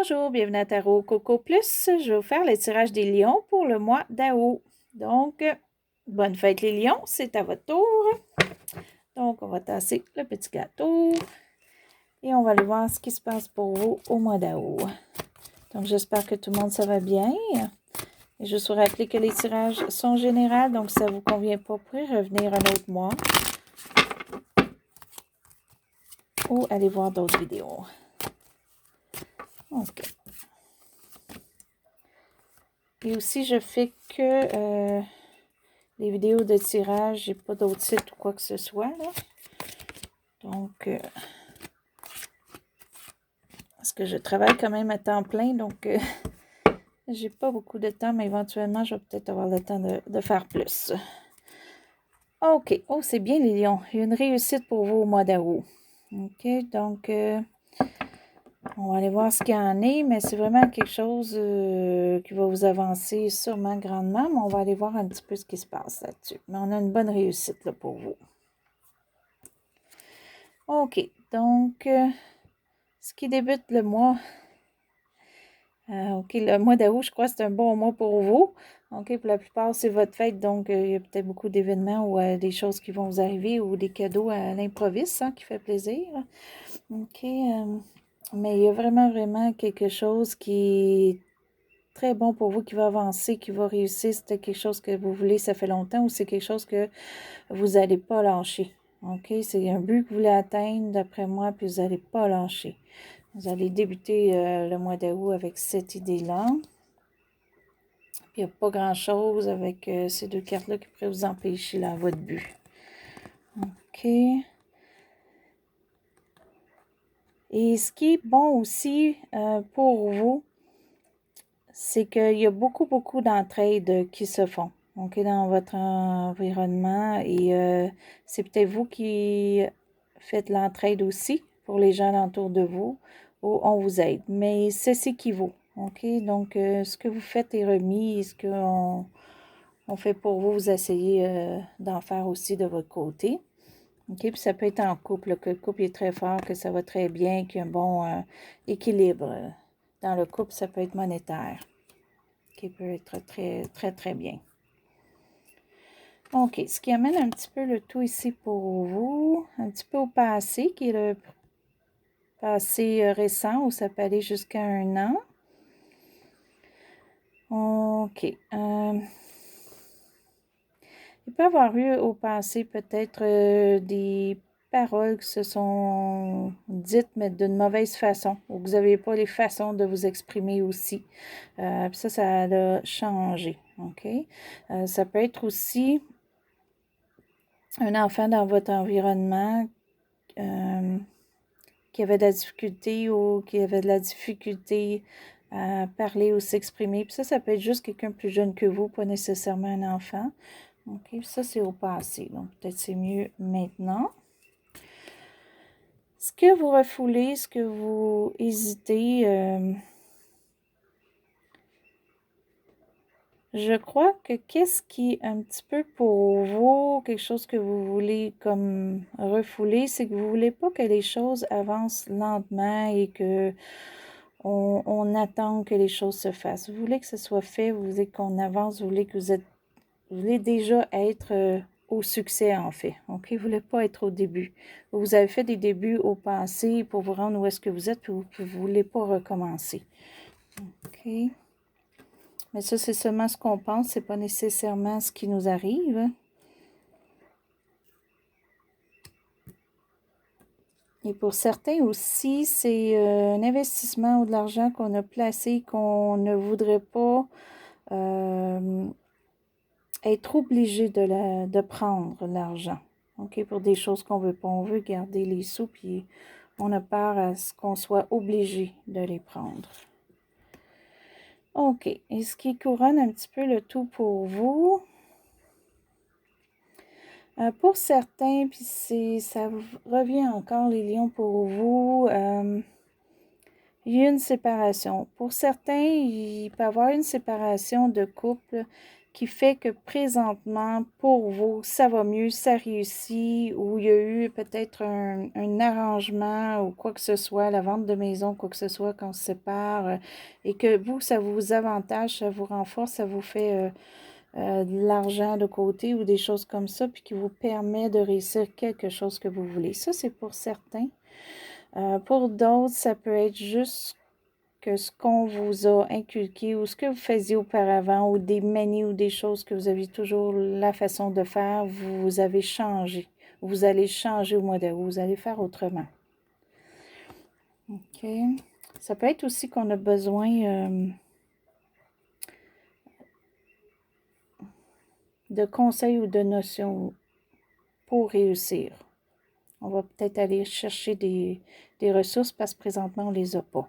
Bonjour, bienvenue à Tarot Coco Plus. Je vais vous faire le tirage des lions pour le mois d'août. Donc, bonne fête les lions, c'est à votre tour. Donc, on va tasser le petit gâteau et on va aller voir ce qui se passe pour vous au mois d'août. Donc, j'espère que tout le monde ça va bien. Et je vous rappeler que les tirages sont généraux, donc si ça ne vous convient pas, vous pouvez revenir un autre mois ou aller voir d'autres vidéos. OK. Et aussi, je fais que les vidéos de tirage, j'ai pas d'autres sites ou quoi que ce soit, là. Donc, parce que je travaille quand même à temps plein, donc j'ai pas beaucoup de temps, mais éventuellement, je vais peut-être avoir le temps de faire plus. OK. Oh, c'est bien, les lions. Il y a une réussite pour vous au mois d'août. OK, donc, on va aller voir ce qu'il y en est, mais c'est vraiment quelque chose qui va vous avancer sûrement grandement, mais on va aller voir un petit peu ce qui se passe là-dessus. Mais on a une bonne réussite là, pour vous. OK, donc, ce qui débute le mois, OK, le mois d'août, je crois que c'est un bon mois pour vous. OK, pour la plupart, c'est votre fête, donc il y a peut-être beaucoup d'événements ou des choses qui vont vous arriver ou des cadeaux à l'improviste, hein, qui fait plaisir. OK, mais il y a vraiment quelque chose qui est très bon pour vous, qui va avancer, qui va réussir. C'est quelque chose que vous voulez, ça fait longtemps, ou c'est quelque chose que vous n'allez pas lâcher. OK, c'est un but que vous voulez atteindre, d'après moi, puis vous n'allez pas lâcher. Vous allez débuter le mois d'août avec cette idée-là. Puis il n'y a pas grand-chose avec ces deux cartes-là qui pourraient vous empêcher là, à votre but. OK. Et ce qui est bon aussi pour vous, c'est qu'il y a beaucoup d'entraides qui se font, OK, dans votre environnement. Et c'est peut-être vous qui faites l'entraide aussi pour les gens autour de vous, ou on vous aide. Mais c'est ce qui vaut, OK? Donc, ce que vous faites est remis, et ce qu'on fait pour vous, vous essayez d'en faire aussi de votre côté. OK? Puis ça peut être en couple, que le couple est très fort, que ça va très bien, qu'il y a un bon équilibre. Dans le couple, ça peut être monétaire, qui peut être très bien. OK, ce qui amène un petit peu le tout ici pour vous, un petit peu au passé, qui est le passé récent, où ça peut aller jusqu'à 1 an. OK. Il peut y avoir eu au passé peut-être des paroles qui se sont dites, mais d'une mauvaise façon, ou que vous n'avez pas les façons de vous exprimer aussi. Puis ça a changé. OK? Ça peut être aussi un enfant dans votre environnement qui avait de la difficulté ou qui avait de la difficulté à parler ou s'exprimer. Puis ça peut être juste quelqu'un plus jeune que vous, pas nécessairement un enfant. OK, puis ça, c'est au passé. Donc, peut-être c'est mieux maintenant. Ce que vous refoulez, ce que vous hésitez, je crois que qu'est-ce qui est un petit peu pour vous, quelque chose que vous voulez comme refouler, c'est que vous ne voulez pas que les choses avancent lentement et que on attend que les choses se fassent. Vous voulez que ce soit fait, vous voulez qu'on avance, vous voulez que vous voulez déjà être au succès, en fait. OK? Vous ne voulez pas être au début. Vous avez fait des débuts au passé pour vous rendre où est-ce que vous êtes, puis vous ne voulez pas recommencer. OK? Mais ça, c'est seulement ce qu'on pense, c'est pas nécessairement ce qui nous arrive. Et pour certains aussi, c'est un investissement ou de l'argent qu'on a placé, qu'on ne voudrait pas être obligé de prendre l'argent. OK, pour des choses qu'on veut pas. On veut garder les sous, puis on a peur à ce qu'on soit obligé de les prendre. OK. Et ce qui couronne un petit peu le tout pour vous, pour certains, puis ça revient encore, les lions, pour vous, il y a une séparation. Pour certains, il peut y avoir une séparation de couple qui fait que présentement, pour vous, ça va mieux, ça réussit, ou il y a eu peut-être un arrangement ou quoi que ce soit, la vente de maison, quoi que ce soit, qu'on se sépare, et que vous, ça vous avantage, ça vous renforce, ça vous fait de l'argent de côté ou des choses comme ça, puis qui vous permet de réussir quelque chose que vous voulez. Ça, c'est pour certains. Pour d'autres, ça peut être juste que ce qu'on vous a inculqué ou ce que vous faisiez auparavant ou des manies ou des choses que vous aviez toujours la façon de faire, vous avez changé. Vous allez changer au mois d'août, vous allez faire autrement. OK. Ça peut être aussi qu'on a besoin de conseils ou de notions pour réussir. On va peut-être aller chercher des ressources parce que présentement, on ne les a pas.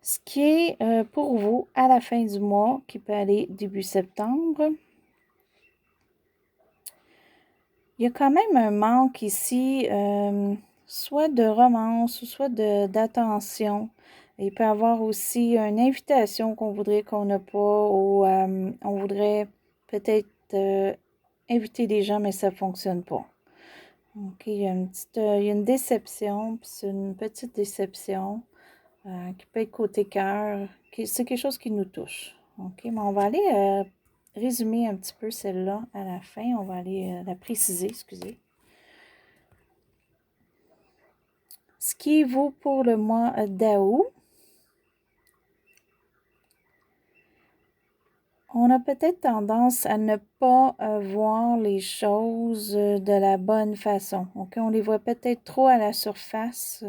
Ce qui est pour vous à la fin du mois, qui peut aller début septembre, il y a quand même un manque ici, soit de romance ou soit d'attention. Il peut y avoir aussi une invitation qu'on voudrait qu'on n'a pas ou on voudrait peut-être inviter des gens, mais ça ne fonctionne pas. OK, il y a une déception, puis c'est une petite déception qui peut être côté cœur. C'est quelque chose qui nous touche. OK, mais on va aller résumer un petit peu celle-là à la fin. On va aller la préciser, excusez. Ce qui vaut pour le mois d'août, on a peut-être tendance à ne pas voir les choses de la bonne façon. Okay? On les voit peut-être trop à la surface,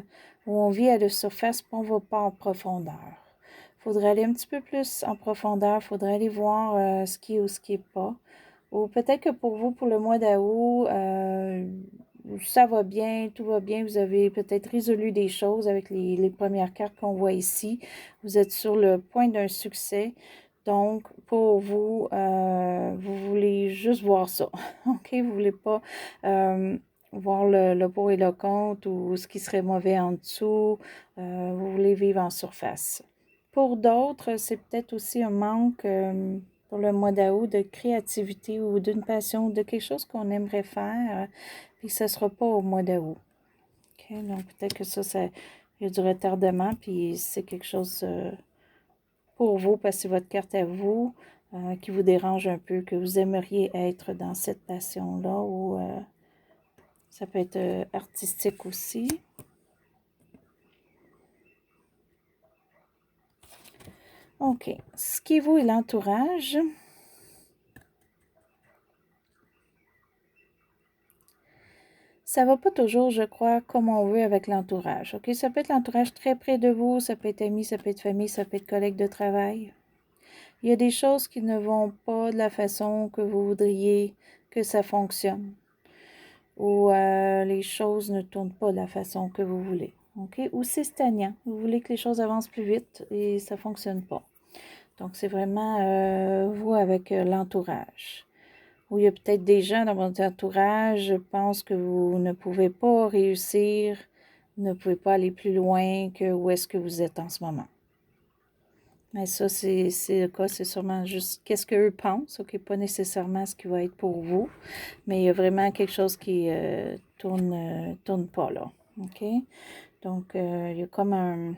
ou on vit à la surface, puis on ne va pas en profondeur. Il faudrait aller un petit peu plus en profondeur, il faudrait aller voir ce qui est ou ce qui n'est pas. Ou peut-être que pour vous, pour le mois d'août, ça va bien, tout va bien, vous avez peut-être résolu des choses avec les premières cartes qu'on voit ici. Vous êtes sur le point d'un succès. Donc, pour vous, vous voulez juste voir ça, OK? Vous ne voulez pas voir le pour et le contre ou ce qui serait mauvais en dessous. Vous voulez vivre en surface. Pour d'autres, c'est peut-être aussi un manque pour le mois d'août de créativité ou d'une passion, de quelque chose qu'on aimerait faire, puis ce ne sera pas au mois d'août. OK? Donc, peut-être que ça, il y a du retardement, puis c'est quelque chose pour vous, parce que c'est votre carte à vous qui vous dérange un peu, que vous aimeriez être dans cette passion-là, ou ça peut être artistique aussi. OK. Ce qui vous est l'entourage. Ça ne va pas toujours, je crois, comme on veut avec l'entourage. OK? Ça peut être l'entourage très près de vous, ça peut être amis, ça peut être famille, ça peut être collègue de travail. Il y a des choses qui ne vont pas de la façon que vous voudriez que ça fonctionne. Ou les choses ne tournent pas de la façon que vous voulez. OK? Ou c'est stagnant. Vous voulez que les choses avancent plus vite et ça ne fonctionne pas. Donc, c'est vraiment vous avec l'entourage. Ou il y a peut-être des gens dans votre entourage pensent que vous ne pouvez pas réussir, ne pouvez pas aller plus loin que où est-ce que vous êtes en ce moment. Mais ça, c'est le cas, c'est sûrement juste qu'est-ce qu'eux pensent, OK, pas nécessairement ce qui va être pour vous, mais il y a vraiment quelque chose qui tourne pas là, OK? Donc, il y a comme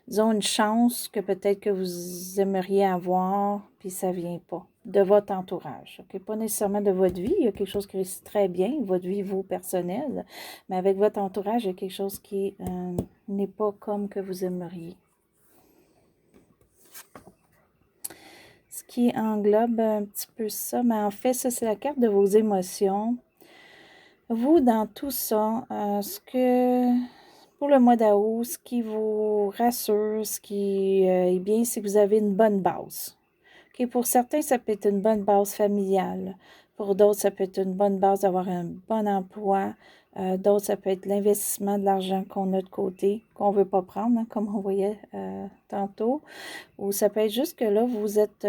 disons, une chance que peut-être que vous aimeriez avoir, puis ça vient pas de votre entourage, OK? Pas nécessairement de votre vie, il y a quelque chose qui réussit très bien, votre vie, vous, personnelle, mais avec votre entourage, il y a quelque chose qui n'est pas comme que vous aimeriez. Ce qui englobe un petit peu ça, mais en fait, ça, c'est la carte de vos émotions. Vous, dans tout ça, pour le mois d'août, ce qui vous rassure, ce qui est bien, c'est que vous avez une bonne base. Okay? Pour certains, ça peut être une bonne base familiale. Pour d'autres, ça peut être une bonne base d'avoir un bon emploi. D'autres, ça peut être l'investissement de l'argent qu'on a de côté, qu'on ne veut pas prendre, hein, comme on voyait tantôt. Ou ça peut être juste que là, vous êtes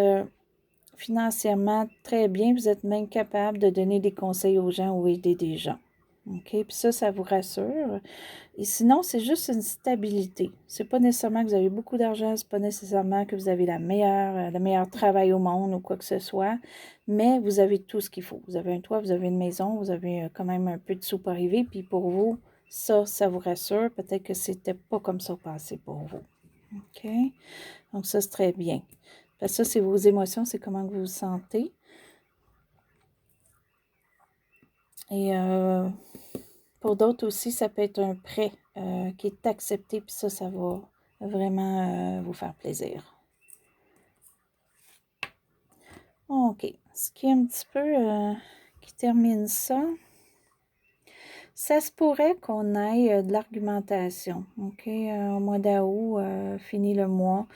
financièrement très bien, vous êtes même capable de donner des conseils aux gens ou aider des gens. OK? Puis ça vous rassure. Et sinon, c'est juste une stabilité. C'est pas nécessairement que vous avez beaucoup d'argent, c'est pas nécessairement que vous avez le meilleur travail au monde ou quoi que ce soit, mais vous avez tout ce qu'il faut. Vous avez un toit, vous avez une maison, vous avez quand même un peu de sous pour arriver, puis pour vous, ça vous rassure. Peut-être que c'était pas comme ça au passé pour vous. OK? Donc ça, c'est très bien. Parce que ça, c'est vos émotions, c'est comment vous vous sentez. Et pour d'autres aussi, ça peut être un prêt qui est accepté, puis ça va vraiment vous faire plaisir. OK. Ce qui est un petit peu qui termine ça, ça se pourrait qu'on aille de l'argumentation. OK? Au mois d'août, finit le mois,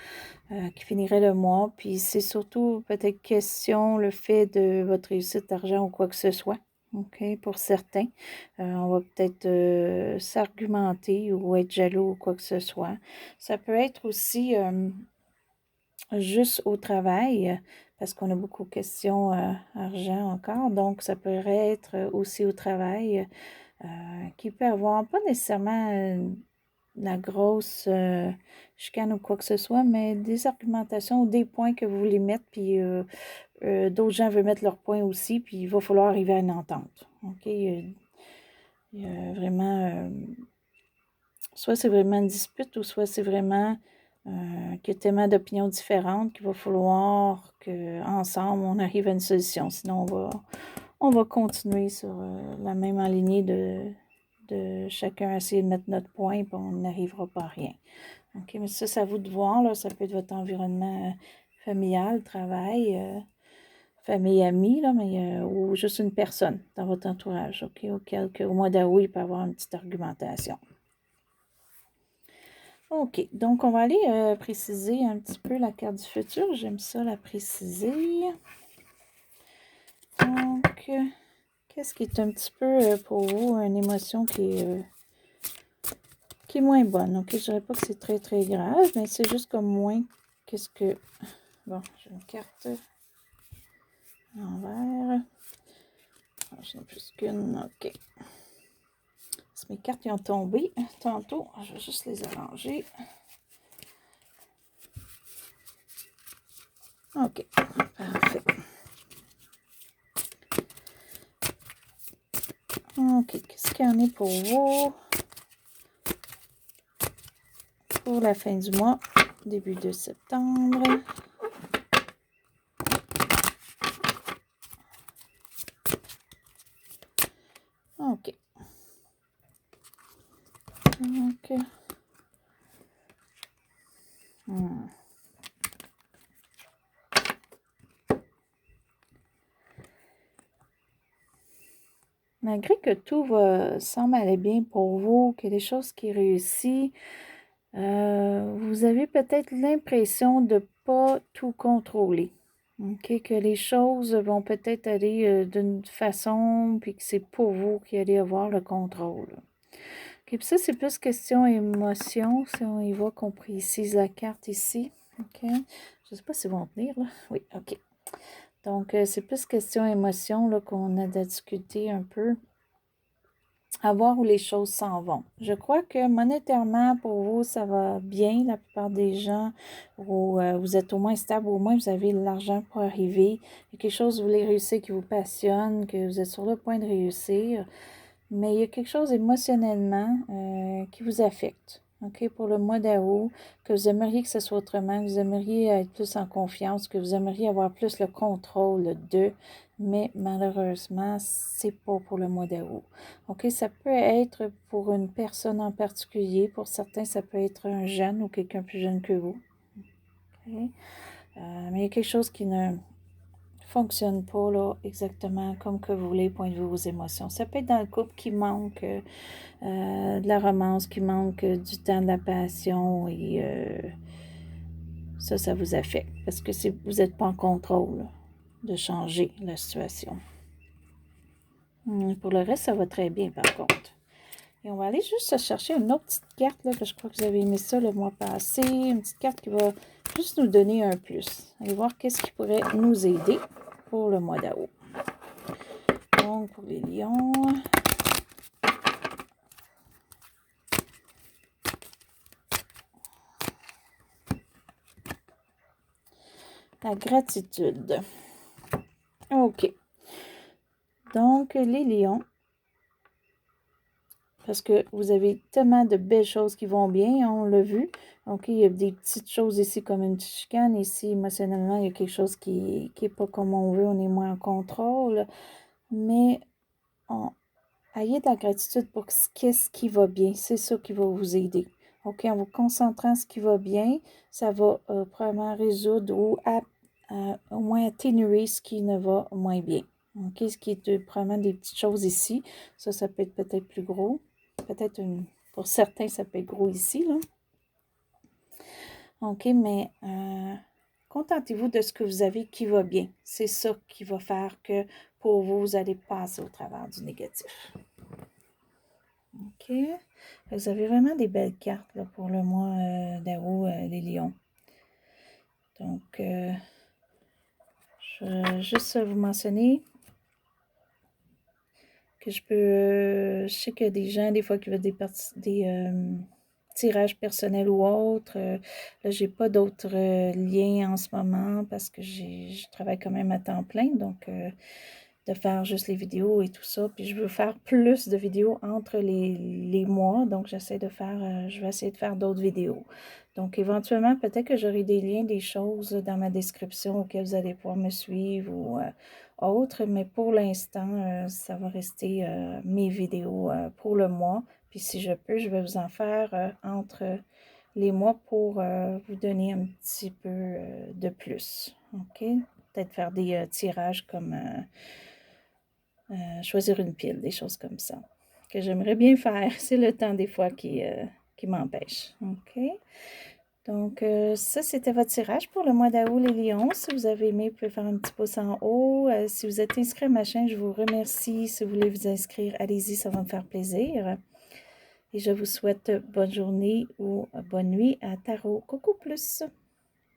qui finirait le mois, puis c'est surtout peut-être question le fait de votre réussite d'argent ou quoi que ce soit. OK, pour certains. On va peut-être s'argumenter ou être jaloux ou quoi que ce soit. Ça peut être aussi juste au travail, parce qu'on a beaucoup de questions argent encore. Donc, ça pourrait être aussi au travail, qui peut avoir pas nécessairement la grosse chicane ou quoi que ce soit, mais des argumentations ou des points que vous voulez mettre, puis d'autres gens veulent mettre leurs points aussi, puis il va falloir arriver à une entente. OK? Il y a vraiment... soit c'est vraiment une dispute, ou soit c'est vraiment qu'il y a tellement d'opinions différentes qu'il va falloir qu'ensemble, on arrive à une solution. Sinon, on va continuer sur la même lignée de chacun essayer de mettre notre point, puis on n'arrivera pas à rien. OK? Mais ça, c'est à vous de voir, là. Ça peut être votre environnement familial, travail, famille, amis, là, mais, ou juste une personne dans votre entourage, OK? Au mois d'août, il peut y avoir une petite argumentation. OK, donc on va aller préciser un petit peu la carte du futur. J'aime ça la préciser. Donc, qu'est-ce qui est un petit peu pour vous une émotion qui est moins bonne? OK, je dirais pas que c'est très, très grave, mais c'est juste comme moins. Qu'est-ce que... Bon, j'ai une carte en vert. J'en ai plus qu'une. OK. Mes cartes ils ont tombé tantôt. Je vais juste les arranger. OK. Parfait. OK. Qu'est-ce qu'il y en a pour vous? Pour la fin du mois, début de septembre. OK. Donc, malgré que tout semble aller bien pour vous, qu'il y a des choses qui réussissent, vous avez peut-être l'impression de ne pas tout contrôler. OK? Que les choses vont peut-être aller d'une façon, puis que c'est pour vous qui allez avoir le contrôle. OK? Puis ça, c'est plus question émotion, si on y voit qu'on précise la carte ici. OK? Je ne sais pas si vont tenir, là. Oui, OK. Donc, c'est plus question émotion, là, qu'on a de discuter un peu. À voir où les choses s'en vont. Je crois que monétairement, pour vous, ça va bien. La plupart des gens, où vous êtes au moins stable, au moins vous avez l'argent pour arriver. Il y a quelque chose que vous voulez réussir qui vous passionne, que vous êtes sur le point de réussir. Mais il y a quelque chose émotionnellement qui vous affecte. OK, pour le mois d'août, que vous aimeriez que ce soit autrement, que vous aimeriez être plus en confiance, que vous aimeriez avoir plus le contrôle de, mais malheureusement, c'est pas pour le mois d'août. OK, ça peut être pour une personne en particulier. Pour certains, ça peut être un jeune ou quelqu'un plus jeune que vous. Okay? Mais il y a quelque chose qui ne fonctionne pas là, exactement comme que vous voulez, point de vue vos émotions. Ça peut être dans le couple qui manque de la romance, qui manque du temps, de la passion, et ça vous affecte parce que vous n'êtes pas en contrôle de changer la situation. Pour le reste, ça va très bien par contre. Et on va aller juste chercher une autre petite carte, là, que je crois que vous avez aimé ça le mois passé. Une petite carte qui va juste nous donner un plus. Allez voir qu'est-ce qui pourrait nous aider pour le mois d'août. Donc, pour les lions. La gratitude. OK. Donc, les lions, parce que vous avez tellement de belles choses qui vont bien, on l'a vu. OK, il y a des petites choses ici comme une chicane. Ici, émotionnellement, il y a quelque chose qui n'est pas comme on veut, on est moins en contrôle. Mais ayez de la gratitude pour ce qui va bien. C'est ça qui va vous aider. OK, en vous concentrant sur ce qui va bien, ça va probablement résoudre ou au moins atténuer ce qui ne va moins bien. OK, ce qui est probablement des petites choses ici. Ça peut être peut-être plus gros. Peut-être pour certains, ça peut être gros ici, là. OK, mais contentez-vous de ce que vous avez qui va bien. C'est ça qui va faire que pour vous, vous allez passer au travers du négatif. OK. Vous avez vraiment des belles cartes là, pour le mois d'août, les lions. Donc, je vais juste vous mentionner que je sais qu'il y a des gens, des fois, qui veulent des tirages personnels ou autres. Là, j'ai pas d'autres liens en ce moment parce que je travaille quand même à temps plein. Donc, de faire juste les vidéos et tout ça. Puis je veux faire plus de vidéos entre les mois. Donc, je vais essayer de faire d'autres vidéos. Donc, éventuellement, peut-être que j'aurai des liens, des choses dans ma description auxquelles vous allez pouvoir me suivre ou autres. Mais pour l'instant, ça va rester mes vidéos pour le mois. Puis si je peux, je vais vous en faire entre les mois pour vous donner un petit peu de plus. OK? Peut-être faire des tirages comme choisir une pile, des choses comme ça, que j'aimerais bien faire. C'est le temps des fois qui m'empêche. OK? Donc, ça, c'était votre tirage pour le mois d'août, les lions. Si vous avez aimé, vous pouvez faire un petit pouce en haut. Si vous êtes inscrit à ma chaîne, je vous remercie. Si vous voulez vous inscrire, allez-y, ça va me faire plaisir. Et je vous souhaite bonne journée ou bonne nuit à Tarot Coco Plus.